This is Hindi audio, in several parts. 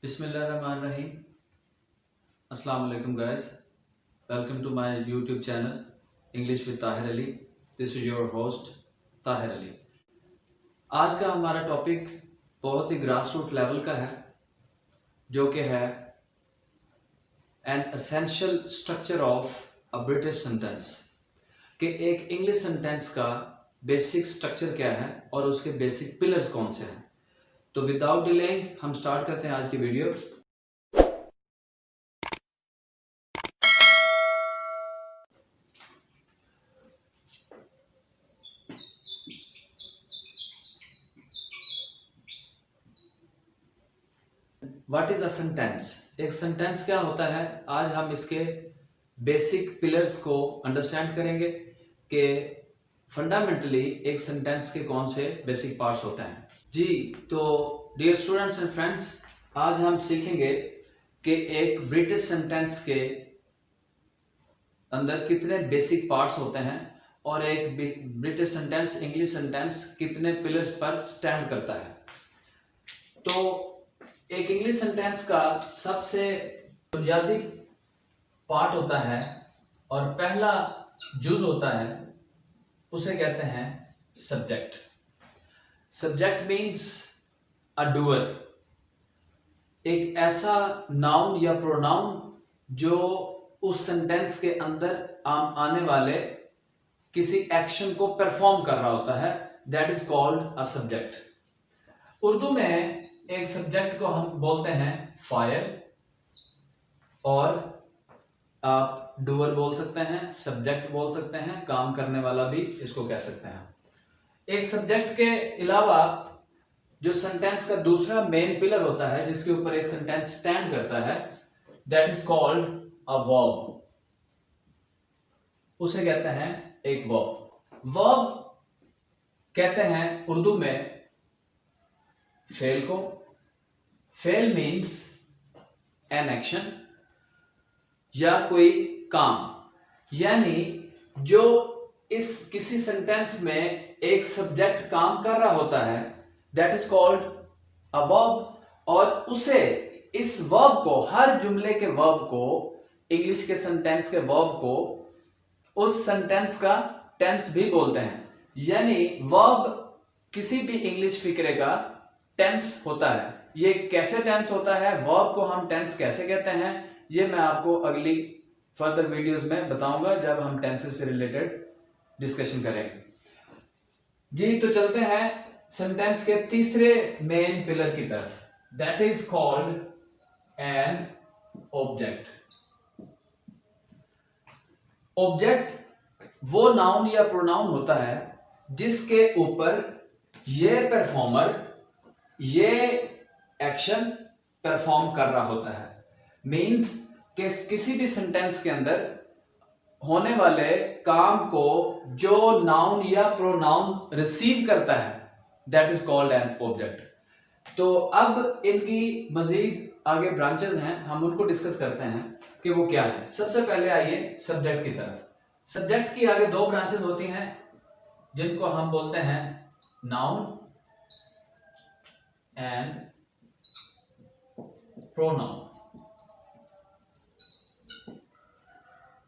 Bismillahirrahmanirrahim. Assalamu alaikum guys. Welcome to my YouTube channel English with Tahir Ali. This is your host Tahir Ali. आज का हमारा टॉपिक बहुत ही ग्रास रूट लेवल का है, जो कि है an essential structure of a British sentence, कि एक इंग्लिश सेंटेंस का बेसिक स्ट्रक्चर क्या है और उसके बेसिक पिलर्स कौन से हैं। तो विदाउट डिलेइंग हम स्टार्ट करते हैं आज की video. What is a sentence? एक सेंटेंस क्या होता है, आज हम इसके बेसिक पिलर्स को अंडरस्टैंड करेंगे कि फंडामेंटली एक सेंटेंस के कौन से बेसिक पार्ट्स होते हैं। जी, तो डियर स्टूडेंट्स एंड फ्रेंड्स, आज हम सीखेंगे कि एक ब्रिटिश सेंटेंस के अंदर कितने बेसिक पार्ट्स होते हैं और एक ब्रिटिश सेंटेंस, इंग्लिश सेंटेंस कितने पिलर्स पर स्टैंड करता है। तो एक इंग्लिश सेंटेंस का सबसे बुनियादी पार्ट होता है और पहला जुज होता है, उसे कहते हैं subject. Subject means a doer, एक ऐसा नाउन या प्रोनाउन जो उस सेंटेंस के अंदर आने वाले किसी एक्शन को परफॉर्म कर रहा होता है, that is called a subject. Urdu में एक सब्जेक्ट को हम बोलते हैं फाइल, और आप डूअर बोल सकते हैं, सब्जेक्ट बोल सकते हैं, काम करने वाला भी इसको कह सकते हैं। एक सब्जेक्ट के अलावा जो सेंटेंस का दूसरा मेन पिलर होता है, जिसके ऊपर एक सेंटेंस स्टैंड करता है, that is called a verb. उसे कहते हैं एक वर्ब। वर्ब कहते हैं उर्दू में फेल को। फेल मीन्स एन एक्शन या कोई काम, यानी जो इस किसी सेंटेंस में एक सब्जेक्ट काम कर रहा होता है, that is called a verb. और उसे, इस वर्ब को, हर जुमले के वर्ब को, इंग्लिश के सेंटेंस के वर्ब को उस सेंटेंस का टेंस भी बोलते हैं। यानी वर्ब किसी भी इंग्लिश फिक्रे का टेंस होता है। ये कैसे टेंस होता है, वर्ब को हम टेंस कैसे कहते हैं, ये मैं आपको अगली फर्दर वीडियोस में बताऊंगा जब हम टेंसेस से रिलेटेड डिस्कशन करेंगे। जी, तो चलते हैं सेंटेंस के तीसरे मेन पिलर की तरफ, that is called an object. Object वो नाउन या प्रोनाउन होता है जिसके ऊपर ये परफॉर्मर ये एक्शन परफॉर्म कर रहा होता है। मीन्स कि किसी भी सेंटेंस के अंदर होने वाले काम को जो नाउन या प्रोनाउन रिसीव करता है, that is called an object. तो अब इनकी मजीद आगे ब्रांचेस हैं, हम उनको डिस्कस करते हैं कि वो क्या है। सबसे पहले आइए सब्जेक्ट की तरफ। सब्जेक्ट की आगे दो ब्रांचेस होती हैं जिनको हम बोलते हैं नाउन एंड प्रोनाउन।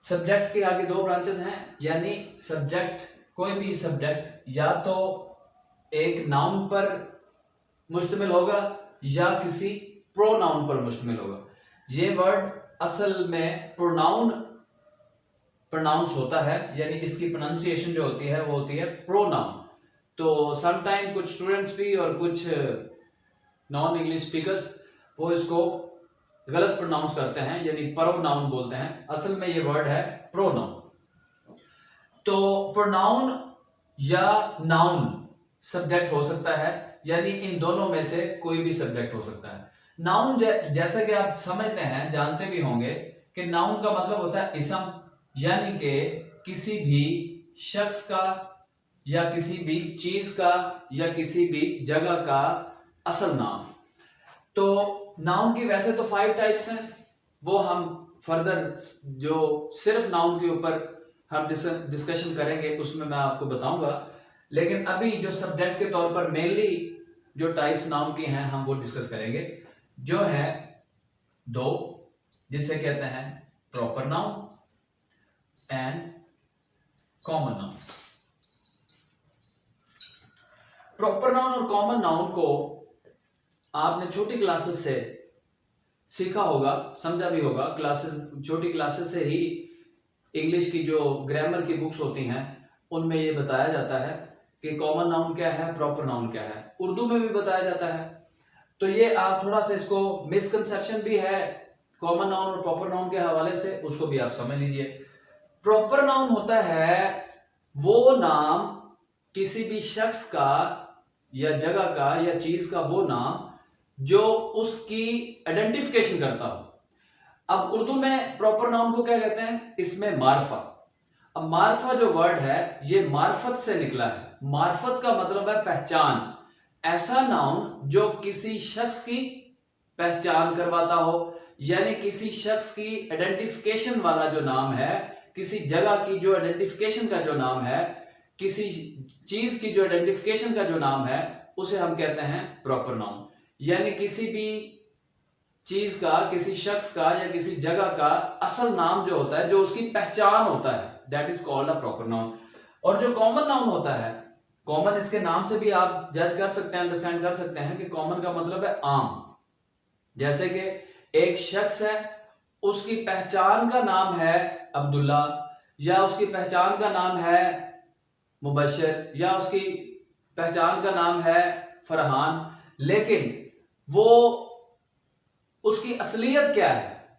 सब्जेक्ट के आगे दो ब्रांचेस हैं, यानी सब्जेक्ट, कोई भी सब्जेक्ट या तो एक नाउन पर मुश्तमिल होगा या किसी प्रोनाउन पर मुश्तमिल होगा। ये वर्ड असल में प्रोनाउंस होता है, यानी इसकी प्रोनाउंसिएशन जो होती है वो होती है प्रोनाउन। तो समटाइम कुछ स्टूडेंट्स भी और कुछ नॉन इंग्लिश स्पीकर्स वो इसको गलत प्रोनाउंस करते हैं, यानी प्रोनाउन बोलते हैं। असल में ये वर्ड है प्रोनाउन। तो प्रोनाउन या नाउन सब्जेक्ट हो सकता है, यानी इन दोनों में से कोई भी सब्जेक्ट हो सकता है। नाउन जैसा कि आप समझते हैं, जानते भी होंगे कि नाउन का मतलब होता है इसम, यानी कि किसी भी शख्स का या किसी भी चीज का या किसी भी जगह का असल नाम। तो नाउन की वैसे तो 5 टाइप्स हैं, वो हम फर्दर जो सिर्फ नाउन के ऊपर हम डिस्कशन करेंगे उसमें मैं आपको बताऊंगा। लेकिन अभी जो सब्जेक्ट के तौर पर मेनली जो टाइप्स नाउन की हैं हम वो डिस्कस करेंगे। जो है दो, जिसे कहते हैं proper noun and common noun. Proper noun और कॉमन नाउन को आपने छोटी क्लासेस से सीखा होगा, समझा भी होगा। छोटी क्लासेस से ही इंग्लिश की जो ग्रामर की बुक्स होती हैं उनमें ये बताया जाता है कि कॉमन नाउन क्या है, प्रॉपर नाउन क्या है। उर्दू में भी बताया जाता है। तो ये आप थोड़ा सा इसको मिसकंसेप्शन भी है कॉमन नाउन और प्रॉपर नाउन के हवाले से, उसको भी आप समझ लीजिए। प्रॉपर नाउन होता है वो नाम किसी भी शख्स का या जगह का या चीज का वो नाम जो उसकी आइडेंटिफिकेशन करता हो। अब उर्दू में प्रॉपर नाउन को क्या कहते हैं, इसमें मार्फा। अब मार्फा जो वर्ड है ये मार्फत से निकला है। मार्फत का मतलब है पहचान, ऐसा नाउन जो किसी शख्स की पहचान करवाता हो, यानी किसी शख्स की आइडेंटिफिकेशन वाला जो नाम है, किसी जगह की जो आइडेंटिफिकेशन का जो नाम है, किसी चीज की जो आइडेंटिफिकेशन का जो नाम है, उसे हम कहते हैं प्रॉपर नाउन। यानी किसी भी चीज का, किसी शख्स का या किसी जगह का असल नाम जो होता है, जो उसकी पहचान होता है, that is called a proper noun. और जो कॉमन नाउन होता है, कॉमन इसके नाम से भी आप जज कर सकते हैं, अंडरस्टैंड कर सकते हैं कि कॉमन का मतलब है आम। जैसे कि एक शख्स है, उसकी पहचान का नाम है अब्दुल्ला, या उसकी पहचान का नाम है मुबशर, या उसकी पहचान का नाम है फरहान, लेकिन वो उसकी असलियत क्या है,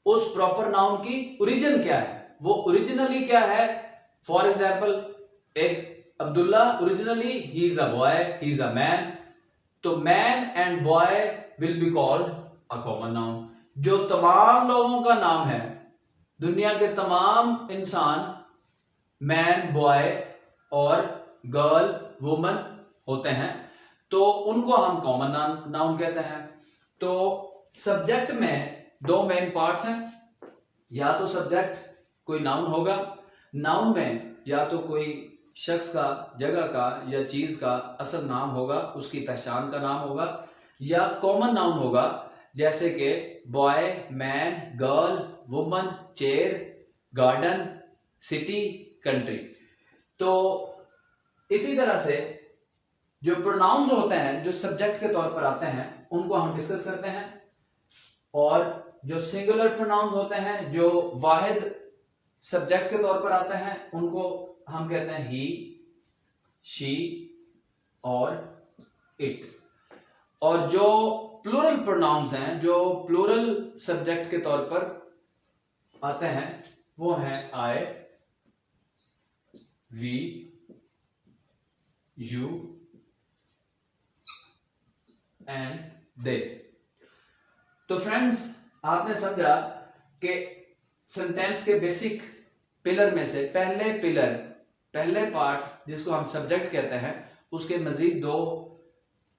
उस प्रॉपर नाउन की ओरिजिन क्या है, वो ओरिजिनली क्या है। फॉर एग्जाम्पल, एक Abdullah originally he is a boy, he is a man, तो man and boy will be called a common noun. जो तमाम लोगों का नाम है, दुनिया के तमाम इंसान मैन, बॉय और गर्ल, वुमन होते हैं, तो उनको हम कॉमन नाउन कहते हैं। तो सब्जेक्ट में दो मेन पार्ट्स हैं, या तो सब्जेक्ट कोई नाउन होगा, नाउन में या तो कोई शख्स का, जगह का या चीज का असल नाम होगा, उसकी पहचान का नाम होगा, या कॉमन नाउन होगा, जैसे कि boy, man, girl, woman, chair, garden, city, country. तो इसी तरह से जो प्रोनाउंस होते हैं, जो सब्जेक्ट के तौर पर आते हैं, उनको हम डिस्कस करते हैं। और जो सिंगुलर प्रोनाउंस होते हैं, जो वाहिद सब्जेक्ट के तौर पर आते हैं, उनको हम कहते हैं ही, शी और इट। और जो प्लूरल प्रोनाउंस हैं, जो प्लूरल सब्जेक्ट के तौर पर आते हैं, वो हैं आई, वी, यू एंड दे। तो फ्रेंड्स, आपने समझा कि सेंटेंस के बेसिक पिलर में से पहले पार्ट जिसको हम सब्जेक्ट कहते हैं, उसके मजीद दो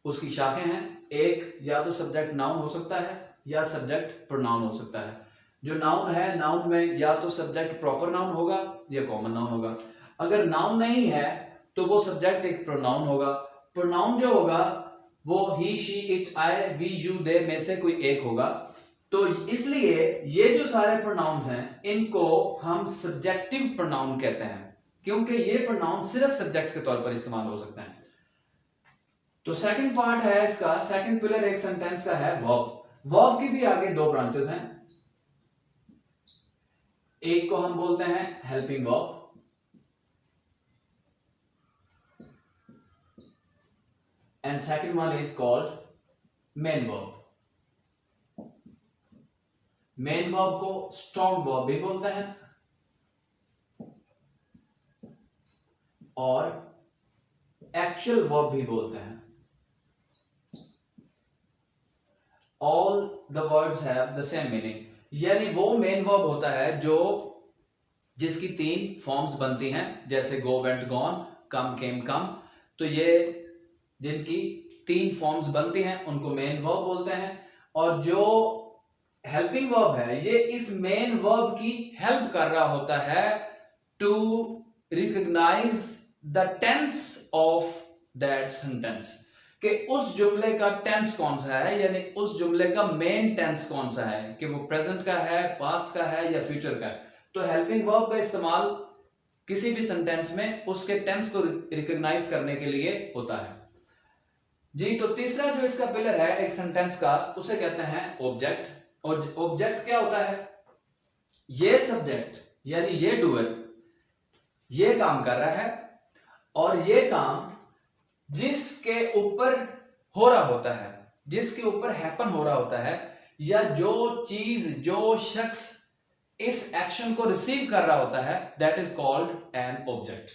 उसकी शाखें हैं। एक या तो सब्जेक्ट नाउन हो सकता है या सब्जेक्ट प्रोनाउन हो सकता है। जो नाउन है, नाउन में या तो सब्जेक्ट प्रॉपर नाउन होगा या कॉमन नाउन होगा। अगर नाउन नहीं है तो वो सब्जेक्ट एक प्रोनाउन होगा। प्रोनाउन जो होगा वो he, she, it, I, we, you, they में से कोई एक होगा। तो इसलिए ये जो सारे प्रोनाउंस हैं, इनको हम सब्जेक्टिव प्रोनाउन कहते हैं, क्योंकि ये प्रोनाउन सिर्फ सब्जेक्ट के तौर पर इस्तेमाल हो सकते हैं। तो सेकंड पार्ट है इसका, सेकंड पिलर एक सेंटेंस का है वर्ब। वर्ब की भी आगे दो ब्रांचेस हैं। एक को हम बोलते हैं helping verb, and second one is called main verb. Main verb को स्ट्रॉन्ग वर्ब भी बोलते हैं और एक्चुअल वर्ब भी बोलते हैं। All the words have the same meaning, यानी वो मेन वर्ब होता है जो जिसकी तीन फॉर्म्स बनती हैं, जैसे गो, वेंट, गॉन, कम, केम, कम। तो ये जिनकी तीन फॉर्म्स बनती हैं उनको मेन वर्ब बोलते हैं। और जो हेल्पिंग वर्ब है, ये इस मेन वर्ब की हेल्प कर रहा होता है to recognise the tense of that sentence, कि उस जुमले का टेंस कौन सा है, यानी उस जुमले का मेन टेंस कौन सा है, कि वो प्रेजेंट का है, पास्ट का है या फ्यूचर का है। तो हेल्पिंग वर्ब का इस्तेमाल किसी भी सेंटेंस में उसके टेंस को रिकॉग्नाइज करने के लिए होता है जी। तो तीसरा जो इसका पिलर है एक सेंटेंस का, उसे कहते हैं ऑब्जेक्ट। और ऑब्जेक्ट क्या होता है, ये सब्जेक्ट यानी ये डूअर ये काम कर रहा है, और ये काम जिसके ऊपर हो रहा होता है, जिसके ऊपर हैपन हो रहा होता है, या जो चीज जो शख्स इस एक्शन को रिसीव कर रहा होता है, that is called an object.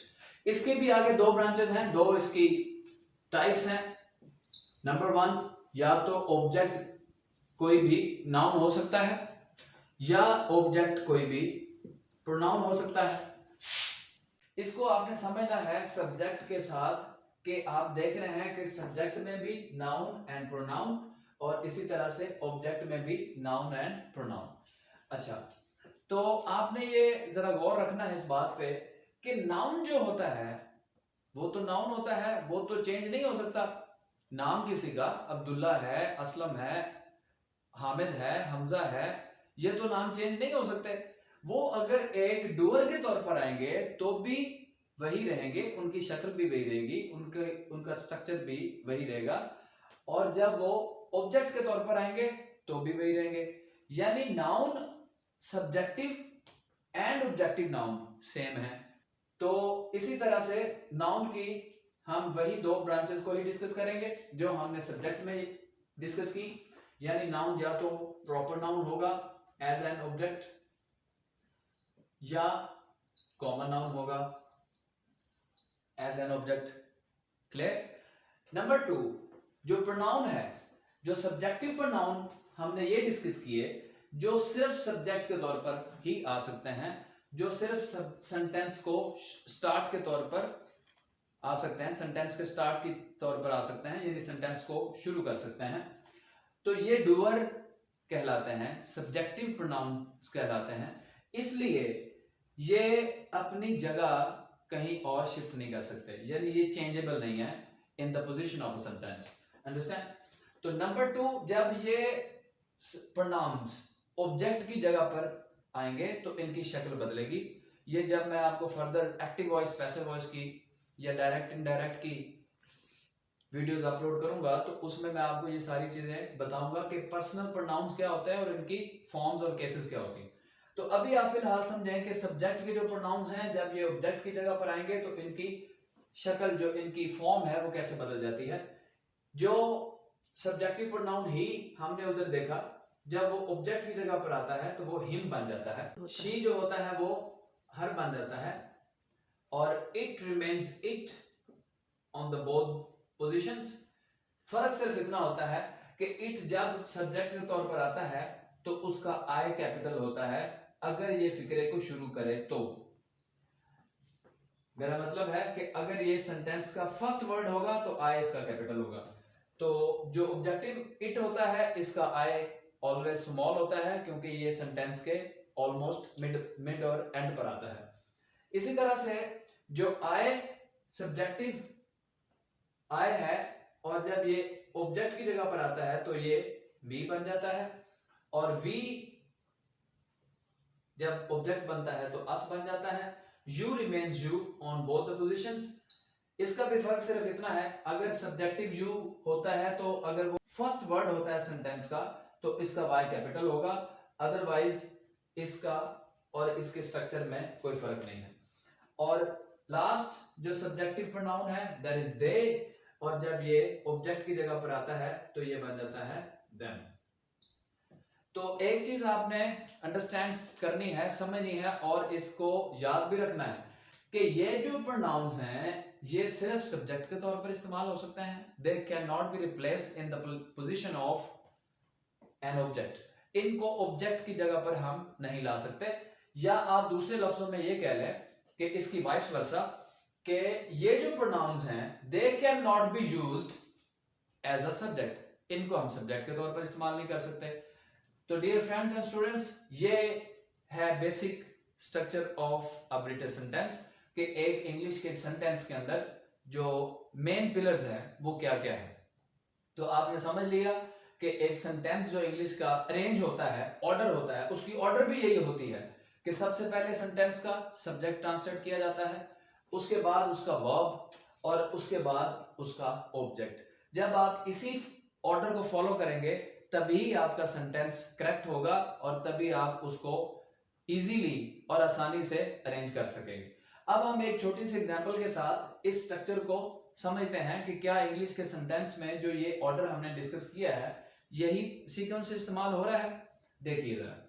इसके भी आगे दो ब्रांचेस हैं, दो इसकी टाइप्स हैं। नंबर 1, या तो ऑब्जेक्ट कोई भी नाउन हो सकता है, या ऑब्जेक्ट कोई भी प्रोनाउन हो सकता है। इसको आपने समझना है सब्जेक्ट के साथ, कि आप देख रहे हैं कि सब्जेक्ट में भी नाउन एंड प्रोनाउन, और इसी तरह से ऑब्जेक्ट में भी नाउन एंड प्रोनाउन। अच्छा, तो आपने ये जरा गौर रखना है इस बात पे कि नाउन जो होता है वो तो नाउन होता है, वो तो चेंज नहीं हो सकता। नाम किसी का अब्दुल्ला है, असलम है, हामिद है, हमजा है, ये तो नाम चेंज नहीं हो सकते। वो अगर एक डूअर के तौर पर आएंगे तो भी वही रहेंगे, उनकी शक्ल भी वही रहेगी, उनका स्ट्रक्चर भी वही रहेगा, और जब वो ऑब्जेक्ट के तौर पर आएंगे तो भी वही रहेंगे। यानी noun subjective and objective noun same है। तो इसी तरह से नाउन की हम वही दो ब्रांचेस को ही डिस्कस करेंगे जो हमने सब्जेक्ट में डिस्कस की, यानी नाउन या तो प्रॉपर नाउन होगा एज एन ऑब्जेक्ट, या कॉमन नाउन होगा as an object. Clear? Number 2, जो प्रोनाउन है, जो सब्जेक्टिव प्रोनाउन हमने ये डिस्कस किए, जो सिर्फ सब्जेक्ट के तौर पर ही आ सकते हैं, जो सिर्फ सेंटेंस को स्टार्ट के तौर पर आ सकते हैं, सेंटेंस के स्टार्ट के तौर पर आ सकते हैं, यानी सेंटेंस को शुरू कर सकते हैं, तो ये डूअर कहलाते हैं, सब्जेक्टिव प्रोनाउंस कहलाते हैं। इसलिए ये अपनी जगह कहीं और शिफ्ट नहीं कर सकते, यानी ये चेंजेबल नहीं है in the position of a sentence. Understand? तो नंबर 2, जब ये प्रोनाउंस ऑब्जेक्ट की जगह पर आएंगे तो इनकी शक्ल बदलेगी। ये जब मैं आपको further active voice, passive voice की या डायरेक्ट इनडायरेक्ट की वीडियोस अपलोड करूंगा तो उसमें मैं आपको ये सारी चीजें बताऊंगा कि पर्सनल प्रोनाउंस क्या होते हैं और इनकी फॉर्म्स और केसेस क्या होती हैं। तो अभी आप फिलहाल समझें कि सब्जेक्ट के जो प्रोनाउंस हैं, जब ये ऑब्जेक्ट की जगह पर आएंगे तो इनकी शक्ल, जो इनकी फॉर्म है, वो कैसे बदल जाती है। जो सब्जेक्टिव प्रोनाउन ही हमने उधर देखा, जब वो ऑब्जेक्ट की जगह पर आता है तो वो हिम बन जाता है, शी जो होता है वो हर बन जाता है, और it remains it on the both positions. फर्क सिर्फ इतना होता है कि इट जब सब्जेक्ट के तौर पर आता है तो उसका आई कैपिटल होता है, अगर ये फिक्रे को शुरू करे तो। मेरा मतलब है कि अगर ये सेंटेंस का फर्स्ट वर्ड होगा तो आई इसका कैपिटल होगा। तो जो ऑब्जेक्टिव इट होता है, इसका आई ऑलवेज स्मॉल होता है, क्योंकि ये सेंटेंस के ऑलमोस्ट मिड और एंड पर आता है। इसी तरह से जो आई सब्जेक्टिव आई है, और जब ये ऑब्जेक्ट की जगह पर आता है तो ये वी बन जाता है, और वी जब ऑब्जेक्ट बनता है तो अस बन जाता है। You remains you on both the positions. इसका भी फर्क सिर्फ इतना है, अगर सब्जेक्टिव यू होता है तो अगर वो फर्स्ट वर्ड होता है सेंटेंस का तो इसका वाई कैपिटल होगा, अदरवाइज इसका और इसके स्ट्रक्चर में कोई फर्क नहीं है। और लास्ट जो सब्जेक्टिव प्रोनाउन है दैट इज दे, और जब ये ऑब्जेक्ट की जगह पर आता है तो ये बन जाता है देम। तो एक चीज आपने अंडरस्टैंड करनी है, समझनी है, और इसको याद भी रखना है कि ये जो प्रोनाउंस हैं ये सिर्फ सब्जेक्ट के तौर पर इस्तेमाल हो सकते हैं। They can not be replaced in the position of an object. इनको ऑब्जेक्ट की जगह पर हम नहीं ला सकते, या आप दूसरे लफ्जों में ये कह लें कि इसकी वाइस वर्सा, कि ये जो प्रोनाउंस हैं they can not be used as a subject, इनको हम सब्जेक्ट के तौर पर इस्तेमाल नहीं कर सकते। तो डियर फ्रेंड्स एंड स्टूडेंट्स, ये है basic structure of a British sentence, कि एक इंग्लिश के सेंटेंस के अंदर जो मेन पिलर्स हैं वो क्या क्या है। तो आपने समझ लिया कि एक सेंटेंस जो इंग्लिश का अरेंज होता है, ऑर्डर होता है, उसकी ऑर्डर भी यही होती है कि सबसे पहले सेंटेंस का सब्जेक्ट ट्रांसलेट किया जाता है, उसके बाद उसका वर्ब और उसके बाद उसका ऑब्जेक्ट। जब आप इसी ऑर्डर को फॉलो करेंगे तभी आपका सेंटेंस करेक्ट होगा और तभी आप उसको इजीली और आसानी से अरेंज कर सकेंगे। अब हम एक छोटी सी एग्जांपल के साथ इस स्ट्रक्चर को समझते हैं कि क्या इंग्लिश के सेंटेंस में जो ये ऑर्डर हमने डिस्कस किया है यही सीक्वेंस इस्तेमाल हो रहा है। देखिए जरा,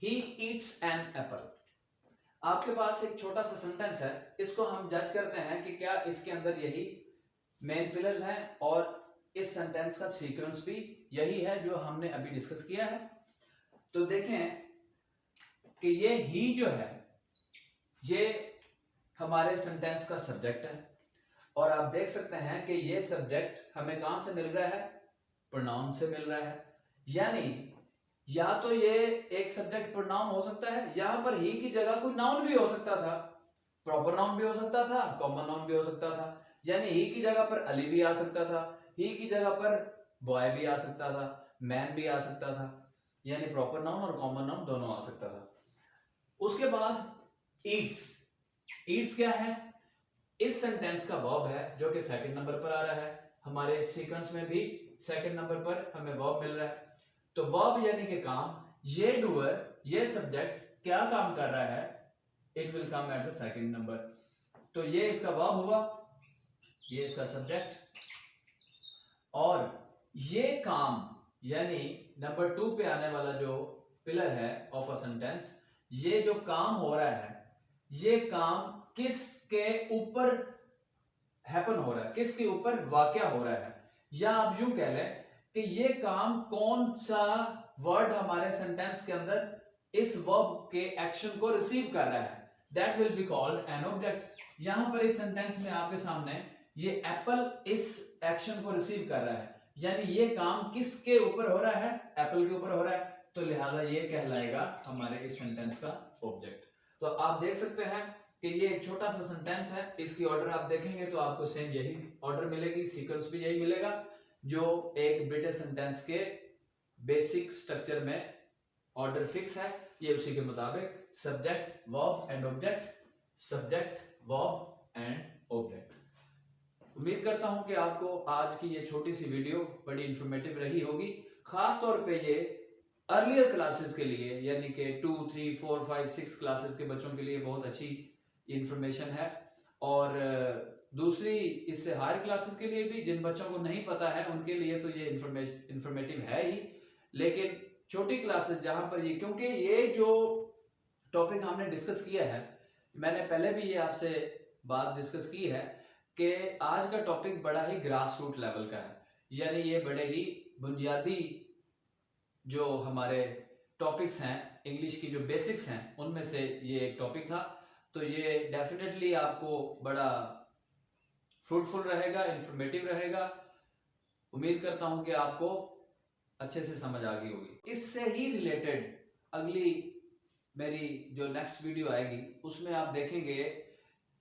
He eats an apple। आपके पास एक छोटा सा सेंटेंस है, इसको हम जज करते हैं कि क्या इसके अंदर यही मेन पिलर्स हैं और इस सेंटेंस का सीक्वेंस भी यही है जो हमने अभी डिस्कस किया है। तो देखें कि ये ही जो है ये हमारे सेंटेंस का सब्जेक्ट है और आप देख सकते हैं कि ये सब्जेक्ट हमें कहां से मिल रहा है, प्रोनाउन से मिल रहा है। यानी या तो ये एक सब्जेक्ट प्रोनाउन हो सकता है, यहां पर ही की जगह कोई नाउन भी हो सकता था, प्रॉपर नाउन भी हो सकता था, कॉमन नाउन भी हो सकता था। यानी ही की जगह पर अली भी आ सकता था, ही की जगह पर बॉय भी आ सकता था, मैन भी आ सकता था। यानी प्रॉपर नाउन और कॉमन नाउन दोनों आ सकता था। उसके बाद ईट्स, ईट्स क्या है, इस सेंटेंस का वर्ब है जो कि सेकंड नंबर पर आ रहा है। हमारे सीक्वेंस में भी सेकंड नंबर पर हमें वर्ब मिल रहा है। तो वर्ब यानी कि काम, ये डूअर, ये सब्जेक्ट क्या काम कर रहा है, it will come at the second number. तो ये इसका वर्ब हुआ, ये इसका सब्जेक्ट, और ये काम यानी नंबर 2 पे आने वाला जो पिलर है ऑफ अ सेंटेंस, ये जो काम हो रहा है ये काम किसके ऊपर हैपन हो रहा है, किसके ऊपर वाकया हो रहा है। या आप यूं कह लें कि ये काम कौन सा वर्ड हमारे सेंटेंस के अंदर इस वर्ब के एक्शन को रिसीव कर रहा है, that will be called an object. यहां पर इस सेंटेंस में आपके सामने ये एप्पल इस एक्शन को रिसीव कर रहा है, यानी ये काम किसके ऊपर हो रहा है, एप्पल के ऊपर हो रहा है, तो लिहाजा ये कहलाएगा हमारे इस सेंटेंस का ऑब्जेक्ट। तो आप देख सकते हैं कि ये एक छोटा सा सेंटेंस है, इसकी ऑर्डर आप देखेंगे तो आपको सेम यही ऑर्डर मिलेगी, सीक्वेंस भी यही मिलेगा जो एक ब्रिटिश सेंटेंस के बेसिक स्ट्रक्चर में ऑर्डर फिक्स है। ये उसी के मुताबिक subject verb and object, subject verb and object. उम्मीद करता हूं कि आपको आज की ये छोटी सी वीडियो बड़ी इंफॉर्मेटिव रही होगी। खास तौर पे ये अर्लियर क्लासेस के लिए यानी कि 2, 3, 4, 5, 6 क्लासेस के बच्चों के लिए बहुत अच्छी इंफॉर्मेशन है, और दूसरी इससे हायर क्लासेस के लिए भी जिन बच्चों को नहीं पता है उनके लिए तो ये इंफॉर्मेटिव है ही, लेकिन छोटी क्लासेस जहां पर ये, क्योंकि ये जो टॉपिक हमने डिस्कस किया है, मैंने पहले भी ये आपसे बात डिस्कस की है कि आज का टॉपिक बड़ा ही ग्रास रूट लेवल का है, यानी ये बड़े ही बुनियादी जो हमारे टॉपिक्स हैं इंग्लिश की, जो बेसिक्स हैं उनमें से ये एक टॉपिक था। तो ये डेफिनेटली आपको बड़ा फ्रूटफुल रहेगा, इंफॉर्मेटिव रहेगा। उम्मीद करता हूं कि आपको अच्छे से समझ आ गई होगी। इससे ही रिलेटेड अगली मेरी जो नेक्स्ट वीडियो आएगी उसमें आप देखेंगे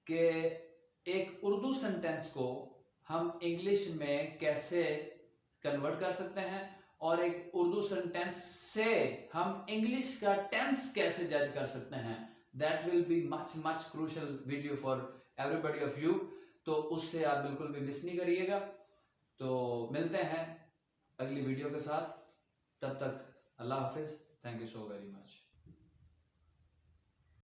कि एक उर्दू सेंटेंस को हम इंग्लिश में कैसे कन्वर्ट कर सकते हैं और एक उर्दू सेंटेंस से हम इंग्लिश का टेंस कैसे जज कर सकते हैं। That will be much much crucial video for everybody of you, तो उससे आप बिल्कुल भी मिस नहीं करिएगा। तो मिलते हैं अगली वीडियो के साथ, तब तक अल्लाह हाफिज, thank you so very much.